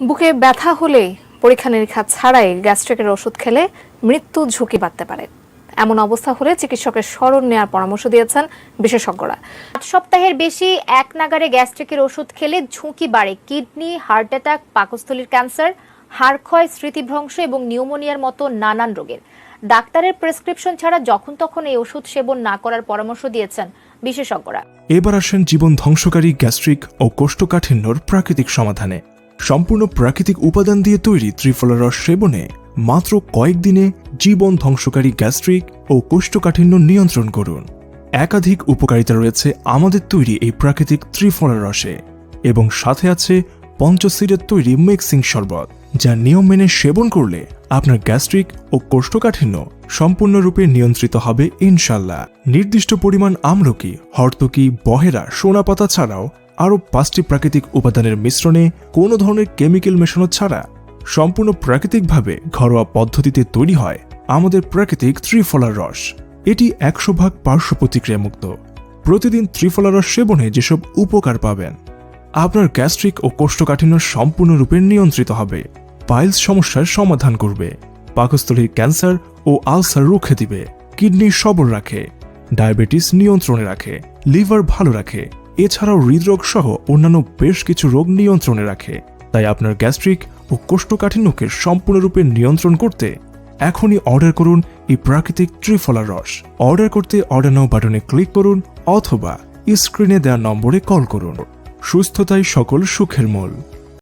বুকে ব্যথা হলে পরীক্ষা নিরীক্ষা ছাড়াই গ্যাস্ট্রিকের ওষুধ খেলে মৃত্যু ঝুঁকি বাড়তে পারে। এমন অবস্থা হলে চিকিৎসকের শরণ নেওয়ার পরামর্শ দিয়েছেন বিশেষজ্ঞরা। 8 সপ্তাহের বেশি এক নাগারে গ্যাস্ট্রিকের ওষুধ খেলে ঝুঁকি বাড়ে কিডনি, হার্ট অ্যাটাক, পাকস্থলীর ক্যান্সার, হাড় ক্ষয়, স্মৃতিভ্রংশ এবং নিউমোনিয়ার মতো নানান রোগের। ডাক্তারের প্রেসক্রিপশন ছাড়া যখন তখন এই ওষুধ সেবন না করার পরামর্শ দিয়েছেন বিশেষজ্ঞরা। এবার আসেন জীবন ধ্বংসকারী গ্যাস্ট্রিক ও কোষ্ঠকাঠিন্যর প্রাকৃতিক সমাধানে। সম্পূর্ণ প্রাকৃতিক উপাদান দিয়ে তৈরি ত্রিফলা রস সেবনে মাত্র কয়েকদিনে জীবন ধ্বংসকারী গ্যাস্ট্রিক ও কোষ্ঠকাঠিন্য নিয়ন্ত্রণ করুন। একাধিক উপকারিতা রয়েছে আমাদের তৈরি এই প্রাকৃতিক ত্রিফলা রসে, এবং সাথে আছে পঞ্চসিডের তৈরি মিক্সিং শরবত, যা নিয়ম মেনে সেবন করলে আপনার গ্যাস্ট্রিক ও কোষ্ঠকাঠিন্য সম্পূর্ণরূপে নিয়ন্ত্রিত হবে ইনশাল্লাহ। নির্দিষ্ট পরিমাণ আমলকি, হর্তকি, বহেরা, সোনাপাতা ছাড়াও আরও 5টি প্রাকৃতিক উপাদানের মিশ্রণে কোনো ধরনের কেমিক্যাল মেশানো ছাড়া সম্পূর্ণ প্রাকৃতিকভাবে ঘরোয়া পদ্ধতিতে তৈরি হয় আমাদের প্রাকৃতিক ত্রিফলার রস। এটি 100% পার্শ্ব প্রতিক্রিয়া মুক্ত। প্রতিদিন ত্রিফলা রস সেবনে যেসব উপকার পাবেন, আপনার গ্যাস্ট্রিক ও কোষ্ঠকাঠিন্য সম্পূর্ণরূপে নিয়ন্ত্রিত হবে, পাইলস সমস্যার সমাধান করবে, পাকস্থলীর ক্যান্সার ও আলসার রুখে দিবে, কিডনি সবল রাখে, ডায়াবেটিস নিয়ন্ত্রণে রাখে, লিভার ভালো রাখে, এছাড়াও হৃদরোগ সহ অন্যান্য বেশ কিছু রোগ নিয়ন্ত্রণে রাখে। তাই আপনার গ্যাস্ট্রিক ও কোষ্ঠকাঠিন্যকে সম্পূর্ণরূপে নিয়ন্ত্রণ করতে এখনই অর্ডার করুন এই প্রাকৃতিক ত্রিফলা রস। অর্ডার করতে অর্ডার নাও বাটনে ক্লিক করুন অথবা স্ক্রিনে দেওয়া নম্বরে কল করুন। সুস্থতাই সকল সুখের মূল।